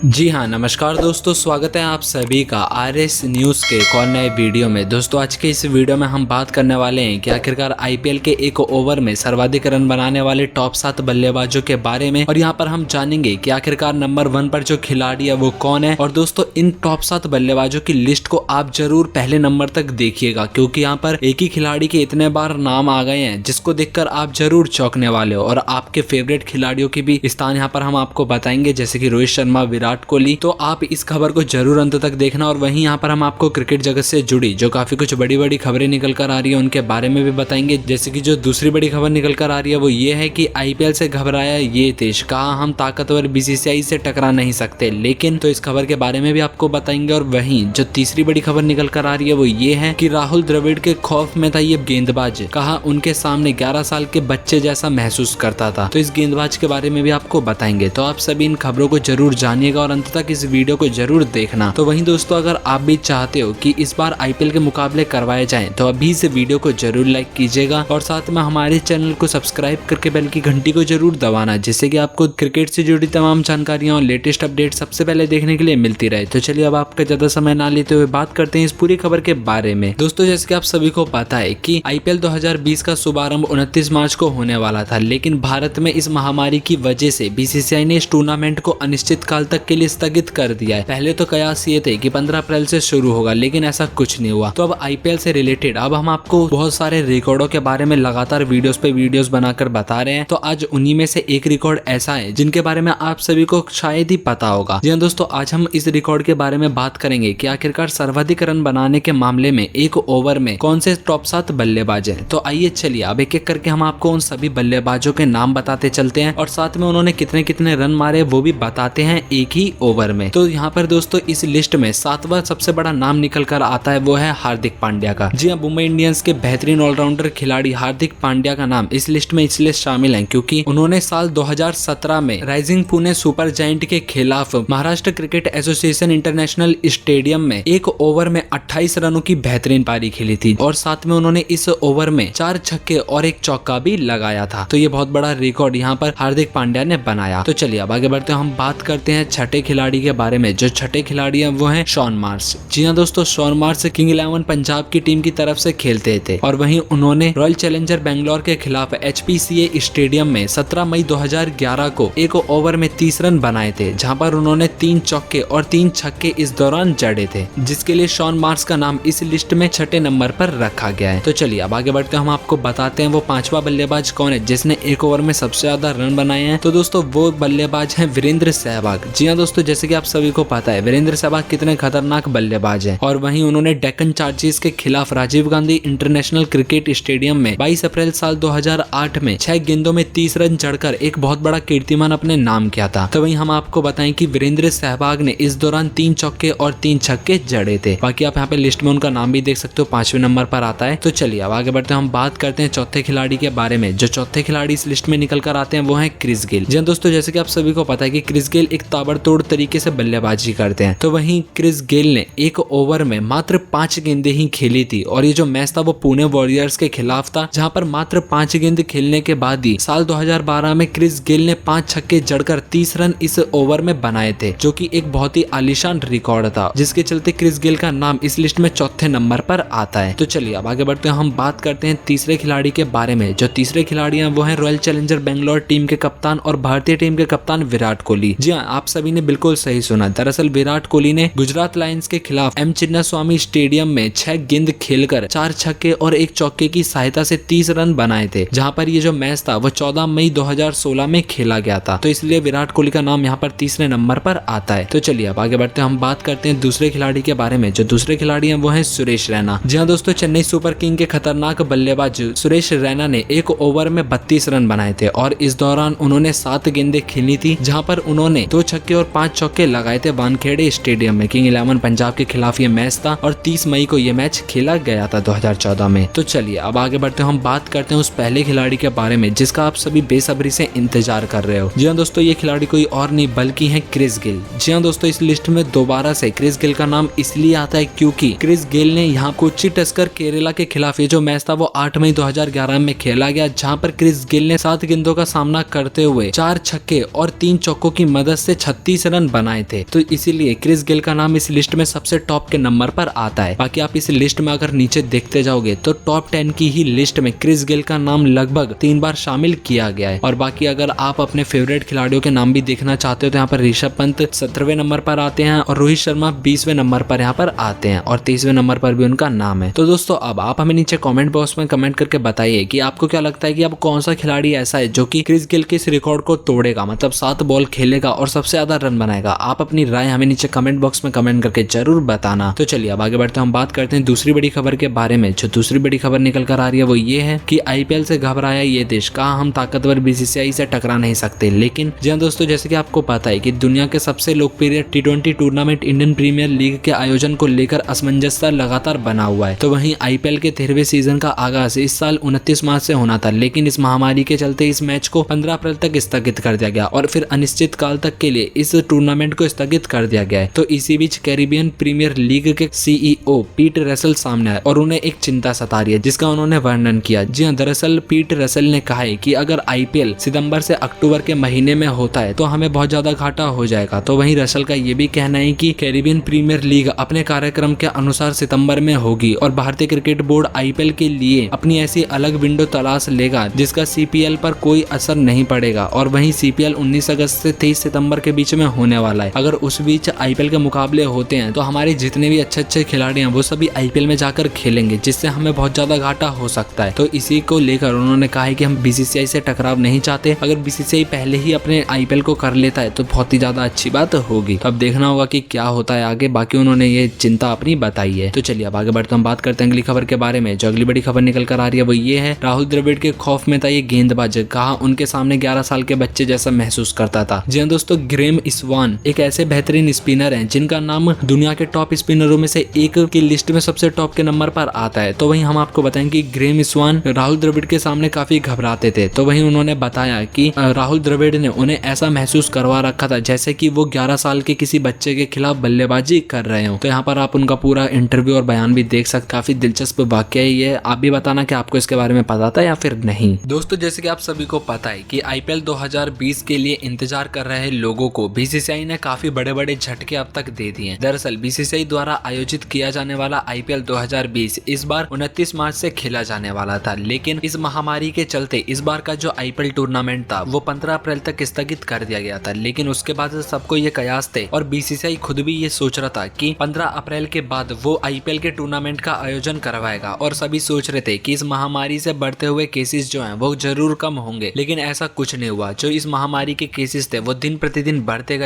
जी हाँ, नमस्कार दोस्तों, स्वागत है आप सभी का आरएस न्यूज़ के एक और नए वीडियो में। दोस्तों आज के इस वीडियो में हम बात करने वाले हैं कि आखिरकार आईपीएल के एक ओवर में सर्वाधिक रन बनाने वाले टॉप 7 बल्लेबाजों के बारे में, और यहाँ पर हम जानेंगे कि आखिरकार नंबर 1 पर जो खिलाड़ी है वो कौन है। और दोस्तों इन टॉप 7 बल्लेबाजों की लिस्ट को आप जरूर पहले नंबर तक देखिएगा, क्योंकि यहाँ पर एक ही खिलाड़ी के इतने बार नाम आ गए हैं जिसको देखकर आप जरूर चौंकने वाले हो। और आपके फेवरेट खिलाड़ियों के भी स्थान यहाँ पर हम आपको बताएंगे, जैसे कि रोहित शर्मा, विराट कोहली। तो आप इस खबर को जरूर अंत तक देखना। और वहीं यहाँ पर हम आपको क्रिकेट जगत से जुड़ी जो काफी कुछ बड़ी बड़ी खबरें निकल कर आ रही है उनके बारे में भी बताएंगे। जैसे कि जो दूसरी बड़ी खबर निकल कर आ रही है वो ये है कि आईपीएल से घबराया ये देश, कहा हम ताकतवर बीसीसीआई से टकरा नहीं सकते लेकिन। तो इस खबर के बारे में भी आपको बताएंगे। और वहीं जो तीसरी बड़ी खबर निकल कर आ रही है वो ये है कि राहुल द्रविड़ के खौफ में था ये गेंदबाज, कहा उनके सामने 11 साल के बच्चे जैसा महसूस करता था। तो इस गेंदबाज के बारे में भी आपको बताएंगे। तो आप सभी इन खबरों को जरूर जानिएगा और अंत तक इस वीडियो को जरूर देखना। तो वहीं दोस्तों अगर आप भी चाहते हो कि इस बार आईपीएल के मुकाबले करवाए जाएं तो अभी इस वीडियो को जरूर लाइक कीजिएगा और साथ में हमारे चैनल को सब्सक्राइब करके बेल की घंटी को जरूर दबाना, जिससे कि आपको क्रिकेट से जुड़ी तमाम जानकारियां और लेटेस्ट अपडेट सबसे पहले देखने के लिए मिलती रहे। तो चलिए अब आपका ज्यादा समय ना लेते हुए बात करते हैं इस पूरी खबर के बारे में। दोस्तों जैसे कि आप सभी को पता है कि आईपीएल 2020 का शुभारंभ 29 मार्च को होने वाला था, लेकिन भारत में इस महामारी की वजह से बीसीसीआई ने इस टूर्नामेंट को अनिश्चित काल तक के लिए स्थगित कर दिया है। पहले तो कयास ये थे कि 15 अप्रैल से शुरू होगा, लेकिन ऐसा कुछ नहीं हुआ। तो अब आईपीएल से रिलेटेड अब हम आपको बहुत सारे रिकॉर्डों के बारे में लगातार वीडियोस पे वीडियोस बनाकर बता रहे हैं। तो आज उन्हीं में से एक रिकॉर्ड ऐसा है जिनके बारे में आप सभी को शायद ही पता होगा। जी हाँ दोस्तों, आज हम इस रिकॉर्ड के बारे में बात करेंगे कि आखिरकार सर्वाधिक रन बनाने के मामले में एक ओवर में कौन से टॉप 7 बल्लेबाज हैं। तो आइए चलिए अब एक एक करके हम आपको उन सभी बल्लेबाजों के नाम बताते चलते हैं और साथ में उन्होंने कितने कितने रन मारे वो भी बताते हैं एक ही ओवर में। तो यहाँ पर दोस्तों इस लिस्ट में 7वां सबसे बड़ा नाम निकल कर आता है वो है हार्दिक पांड्या का। जी हाँ, मुंबई इंडियंस के बेहतरीन ऑलराउंडर खिलाड़ी हार्दिक पांड्या का नाम इस लिस्ट में इसलिए शामिल है क्योंकि उन्होंने साल 2017 में राइजिंग पुणे सुपर जायंट के खिलाफ Maharashtra cricket association international stadium में एक ओवर में 28 रनों की बेहतरीन पारी खेली थी और साथ में उन्होंने इस ओवर में 4 छक्के और 1 चौका भी लगाया था। तो ये बहुत बड़ा रिकॉर्ड यहाँ पर हार्दिक पांड्या ने बनाया। तो चलिए अब आगे बढ़ते हैं, हम बात करते हैं छठे खिलाड़ी के बारे में। जो छठे खिलाड़ी हैं वो हैं शॉन मार्श। जी हाँ दोस्तों, शॉन मार्श किंग 11 पंजाब की टीम की तरफ से खेलते थे और वहीं उन्होंने रॉयल चैलेंजर बेंगलोर के खिलाफ एचपीसीए स्टेडियम में 17 मई 2011 को एक ओवर में 30 रन बनाए थे, जहां पर उन्होंने 3 चौके और 3 छक्के इस दौरान जड़े थे, जिसके लिए शॉन मार्श का नाम इस लिस्ट में छठे नंबर पर रखा गया है। तो चलिए अब आगे बढ़ते हम आपको बताते हैं वो 5वां बल्लेबाज कौन है जिसने एक ओवर में सबसे ज्यादा रन बनाए हैं। तो दोस्तों वो बल्लेबाज है वीरेंद्र सहवाग। जी हाँ दोस्तों, जैसे कि आप सभी को पता है वीरेंद्र सहवाग कितने खतरनाक बल्लेबाज हैं। और वहीं उन्होंने डेक्कन चार्जर्स के खिलाफ Rajiv Gandhi international cricket stadium में 22 अप्रैल साल 2008 में 6 गेंदों में 30 रन जड़कर एक बहुत बड़ा कीर्तिमान अपने नाम किया था। तो वहीं हम आपको बताएं कि वीरेंद्र सहवाग ने इस दौरान 3 चौके और 3 छक्के जड़े थे। बाकी आप यहाँ पे लिस्ट में उनका नाम भी देख सकते हो, 5वें नंबर पर आता है। तो चलिए अब आगे बढ़ते हैं, हम बात करते हैं चौथे खिलाड़ी के बारे में। जो चौथे खिलाड़ी इस लिस्ट में निकल कर आते हैं वो है क्रिस गेल। जी दोस्तों, जैसे कि आप सभी को पता है कि क्रिस गेल एक ताबड़तोड़ तरीके से बल्लेबाजी करते हैं। तो वहीं क्रिस गेल ने एक ओवर में मात्र 5 गेंदें ही खेली थी और ये जो मैच था वो पुणे वॉरियर्स के खिलाफ था, जहां पर मात्र 5 गेंद खेलने के बाद ही साल 2012 में क्रिस गेल ने 5 छक्के जड़कर 30 रन इस ओवर में बनाए थे, जो कि एक बहुत ही आलीशान रिकॉर्ड था, जिसके चलते क्रिस गेल का नाम इस लिस्ट में चौथे नंबर पर आता है। तो चलिए अब आगे बढ़ते हैं, हम बात करते हैं तीसरे खिलाड़ी के बारे में। जो तीसरे खिलाड़ी हैं वो है रॉयल चैलेंजर बेंगलोर टीम के कप्तान और भारतीय टीम के कप्तान विराट कोहली। जी हाँ, आप सभी ने बिल्कुल सही सुना। दरअसल विराट कोहली ने गुजरात लायंस के खिलाफ एम चिन्नास्वामी स्टेडियम में 6 गेंद खेलकर 4 छक्के और 1 चौके की सहायता से 30 रन बनाए थे, जहां पर ये जो मैच था वो 14 मई 2016 में खेला गया था। तो इसलिए विराट कोहली का नाम यहाँ पर तीसरे नंबर पर आता है। तो चलिए अब आगे बढ़ते हैं, हम बात करते हैं दूसरे खिलाड़ी के बारे में। जो दूसरे खिलाड़ी हैं वो है सुरेश रैना। जी हाँ दोस्तों, चेन्नई सुपर किंग के खतरनाक बल्लेबाज सुरेश रैना ने एक ओवर में 32 रन बनाए थे और इस दौरान उन्होंने 7 गेंदें खेली थी, जहां पर उन्होंने 2 छक्के और 5 चौके लगाए थे वानखेड़े स्टेडियम में। किंग 11 पंजाब के खिलाफ ये मैच था और 30 मई को ये मैच खेला गया था 2014 में। तो चलिए अब आगे बढ़ते हैं, हम बात करते हैं उस पहले खिलाड़ी के बारे में जिसका आप सभी बेसब्री से इंतजार कर रहे हो। जी हाँ दोस्तों, ये खिलाड़ी कोई और नहीं बल्कि है क्रिस गेल। जी हाँ दोस्तों, इस लिस्ट में दोबारा से क्रिस गेल का नाम इसलिए आता है क्योंकि क्रिस गेल ने यहाँ कोच्चि टस्कर केरला के खिलाफ ये जो मैच था वो 8 मई 2011 में खेला गया, जहाँ पर क्रिस गेल ने 7 गेंदों का सामना करते हुए 4 छक्के और 3 चौकों की मदद से 36 29 रन बनाए थे। तो इसीलिए क्रिस गेल का नाम इस लिस्ट में सबसे टॉप के नंबर पर आता है। बाकी आप इस लिस्ट में अगर नीचे देखते जाओगे तो टॉप 10 की ही लिस्ट में क्रिस गेल का नाम लगभग 3 बार शामिल किया गया है। और बाकी अगर आप अपने फेवरेट खिलाड़ियों के नाम भी देखना चाहते हो तो यहाँ पर ऋषभ पंत 17वें नंबर पर आते हैं और रोहित शर्मा 20वें नंबर पर यहाँ पर आते हैं और 23वें नंबर पर भी उनका नाम है। तो दोस्तों अब आप हमें नीचे कमेंट बॉक्स में कमेंट करके बताइए कि आपको क्या लगता है कि अब कौन सा खिलाड़ी ऐसा है जो कि क्रिस गेल के इस रिकॉर्ड को तोड़ेगा, मतलब 7 बॉल खेलेगा और सबसे ज्यादा रन बनाएगा। आप अपनी राय हमें नीचे कमेंट बॉक्स में कमेंट करके जरूर बताना। तो चलिए अब आगे बढ़ते हैं, हम बात करते हैं दूसरी बड़ी खबर के बारे में। जो दूसरी बड़ी खबर निकल कर आ रही है वो ये है कि आईपीएल से घबराया ये देश, कहा हम ताकतवर बीसीसीआई से टकरा नहीं सकते। लेकिन जी हाँ दोस्तों, जैसे कि आपको पता है कि दुनिया के सबसे लोकप्रिय टी20 टूर्नामेंट इंडियन प्रीमियर लीग के आयोजन को लेकर असमंजसता लगातार बना हुआ है। तो वहीं आईपीएल के 13वें सीजन का आगाज इस साल 29 मार्च से होना था, लेकिन इस महामारी के चलते इस मैच को 15 अप्रैल तक स्थगित कर दिया गया और फिर अनिश्चित काल तक के लिए इस टूर्नामेंट को स्थगित कर दिया गया है। तो इसी बीच कैरिबियन प्रीमियर लीग के सीईओ पीट रसेल सामने आए और उन्हें एक चिंता सता रही है जिसका उन्होंने वर्णन किया। जी हाँ, दरअसल पीट रसेल ने कहा है कि अगर आईपीएल सितंबर से अक्टूबर के महीने में होता है तो हमें बहुत ज्यादा घाटा हो जाएगा। तो वहीं रसेल का ये भी कहना है कि कैरिबियन प्रीमियर लीग अपने कार्यक्रम के अनुसार सितंबर में होगी और भारतीय क्रिकेट बोर्ड आईपीएल के लिए अपनी ऐसी अलग विंडो तलाश लेगा जिसका सीपीएल पर कोई असर नहीं पड़ेगा। और वहीं सीपीएल 19 अगस्त से 23 सितंबर के बीच में होने वाला है। अगर उस बीच आईपीएल के मुकाबले होते हैं तो हमारे जितने भी अच्छे खिलाड़ी हैं वो सभी आईपीएल में जाकर खेलेंगे, जिससे हमें बहुत ज्यादा घाटा हो सकता है। तो इसी को लेकर उन्होंने कहा है कि हम बीसीसीआई से टकराव नहीं चाहते। अगर बीसीसीआई पहले ही अपने आईपीएल को कर लेता है तो बहुत ही ज्यादा अच्छी बात होगी। तो अब देखना होगा कि क्या होता है आगे। बाकी उन्होंने ये चिंता अपनी बताई है। तो चलिए अब आगे बढ़ते हम बात करते हैं अगली खबर के बारे में। जो अगली बड़ी खबर निकल कर आ रही है वो ये है, राहुल द्रविड़ के खौफ में था ये गेंदबाज, कहा उनके सामने 11 साल के बच्चे जैसा महसूस करता था। जी हाँ दोस्तों, ग्रेम स्वान एक ऐसे बेहतरीन स्पिनर हैं जिनका नाम दुनिया के टॉप स्पिनरों में से एक की लिस्ट में सबसे टॉप के नंबर पर आता है। तो वहीं हम आपको बताएं कि ग्रेम स्वान राहुल द्रविड़ के सामने काफी घबराते थे। तो वहीं उन्होंने बताया कि राहुल द्रविड़ ने उन्हें ऐसा महसूस करवा रखा था जैसे कि वो 11 साल के किसी बच्चे के खिलाफ बल्लेबाजी कर रहे हो। तो यहाँ पर आप उनका पूरा इंटरव्यू और बयान भी देख सकते। काफी दिलचस्प वाक्य है ये। आप भी बताना कि आपको इसके बारे में पता था या फिर नहीं। दोस्तों जैसे कि आप सभी को पता है कि आईपीएल 2020 के लिए इंतजार कर रहे लोगों को बीसीसीआई ने काफी बड़े बड़े झटके अब तक दे दिए हैं। दरअसल बीसीसीआई द्वारा आयोजित किया जाने वाला आईपीएल 2020 इस बार 29 मार्च से खेला जाने वाला था, लेकिन इस महामारी के चलते इस बार का जो आईपीएल टूर्नामेंट था वो 15 अप्रैल तक स्थगित कर दिया गया था। लेकिन उसके बाद सबको ये कयास थे और बीसीसीआई खुद भी ये सोच रहा था कि 15 अप्रैल के बाद वो आईपीएल के टूर्नामेंट का आयोजन करवाएगा और सभी सोच रहे थे कि इस महामारी से बढ़ते हुए केसेस जो हैं वो जरूर कम होंगे। लेकिन ऐसा कुछ नहीं हुआ। जो इस महामारी के केसेस थे वो दिन प्रतिदिन बढ़ते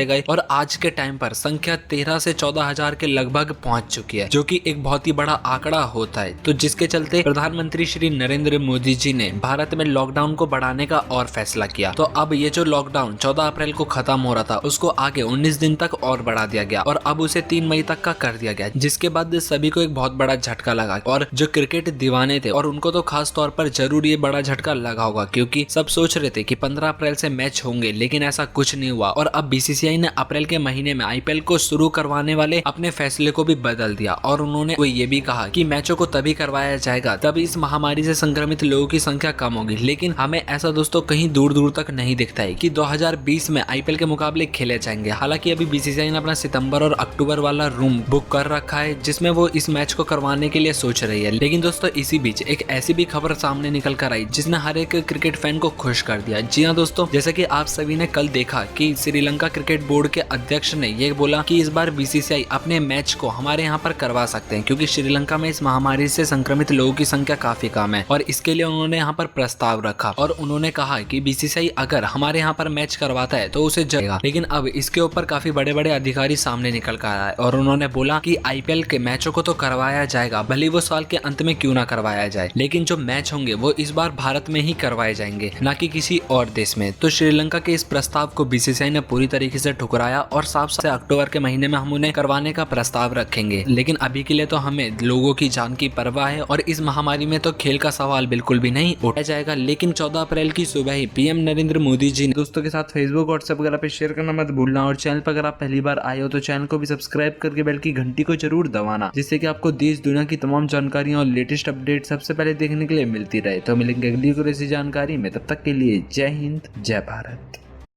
गए और आज के टाइम पर संख्या 13 से 14 हजार के लगभग पहुंच चुकी है, जो कि एक बहुत ही बड़ा आंकड़ा होता है। तो जिसके चलते प्रधानमंत्री श्री नरेंद्र मोदी जी ने भारत में लॉकडाउन को बढ़ाने का और फैसला किया। तो अब ये जो लॉकडाउन 14 अप्रैल को खत्म हो रहा था उसको आगे 19 दिन तक और बढ़ा दिया गया और अब उसे 3 मई तक का कर दिया गया, जिसके बाद सभी को एक बहुत बड़ा झटका लगा। और जो क्रिकेट दीवाने थे और उनको तो खास तौर पर जरूर ये बड़ा झटका लगा होगा, क्योंकि सब सोच रहे थे कि 15 अप्रैल से मैच होंगे, लेकिन ऐसा कुछ नहीं हुआ। और अब बीसीसीआई ने अप्रैल के महीने में आईपीएल को शुरू करवाने वाले अपने फैसले को भी बदल दिया और उन्होंने ये भी कहा कि मैचों को तभी करवाया जाएगा तब इस महामारी से संक्रमित लोगों की संख्या कम होगी। लेकिन हमें ऐसा दोस्तों कहीं दूर दूर तक नहीं दिखता है कि 2020 में आईपीएल के मुकाबले खेले जाएंगे। हालांकि अभी बीसीसीआई ने अपना सितंबर और अक्टूबर वाला रूम बुक कर रखा है जिसमें वो इस मैच को करवाने के लिए सोच रही है। लेकिन दोस्तों इसी बीच एक ऐसी भी खबर सामने निकल कर आई जिसने हर एक क्रिकेट फैन को खुश कर दिया। जी हाँ दोस्तों, जैसे कि आप सभी ने कल देखा कि श्रीलंका क्रिकेट बोर्ड के अध्यक्ष ने यह बोला कि इस बार बीसीसीआई अपने मैच को हमारे यहाँ पर करवा सकते हैं, क्योंकि श्रीलंका में इस महामारी से संक्रमित लोगों की संख्या काफी कम है और इसके लिए उन्होंने यहाँ पर प्रस्ताव रखा और उन्होंने कहा कि बीसीसीआई अगर हमारे यहाँ पर मैच करवाता है तो उसे जगेगा। लेकिन अब इसके ऊपर काफी बड़े बड़े अधिकारी सामने निकल कर आए और उन्होंने बोला कि आईपीएल के मैचों को तो करवाया जाएगा, भले वो साल के अंत में क्यों ना करवाया जाए, लेकिन जो मैच होंगे वो इस बार भारत में ही करवाए जाएंगे, ना कि किसी और देश में। तो श्रीलंका के इस प्रस्ताव को बीसीसीआई ने पूरी तरीके से ठुकराया और साफ से अक्टूबर के महीने में हम उन्हें करवाने का प्रस्ताव रखेंगे। लेकिन अभी के लिए तो हमें लोगों की जान की परवाह है और इस महामारी में तो खेल का सवाल बिल्कुल भी नहीं उठाया जाएगा। लेकिन 14 अप्रैल की सुबह ही पीएम नरेंद्र मोदी जी ने दोस्तों के साथ फेसबुक व्हाट्सएप वगैरह पे शेयर करना मत भूलना और चैनल पर अगर आप पहली बार आए हो तो चैनल को भी सब्सक्राइब करके बेल की घंटी को जरूर दबाना, जिससे कि आपको देश दुनिया की तमाम जानकारियां और लेटेस्ट अपडेट सबसे पहले देखने के लिए मिलती रहे। तो मिलेंगे अगली कोई ऐसी जानकारी में, तब तक के लिए जय हिंद जय भारत।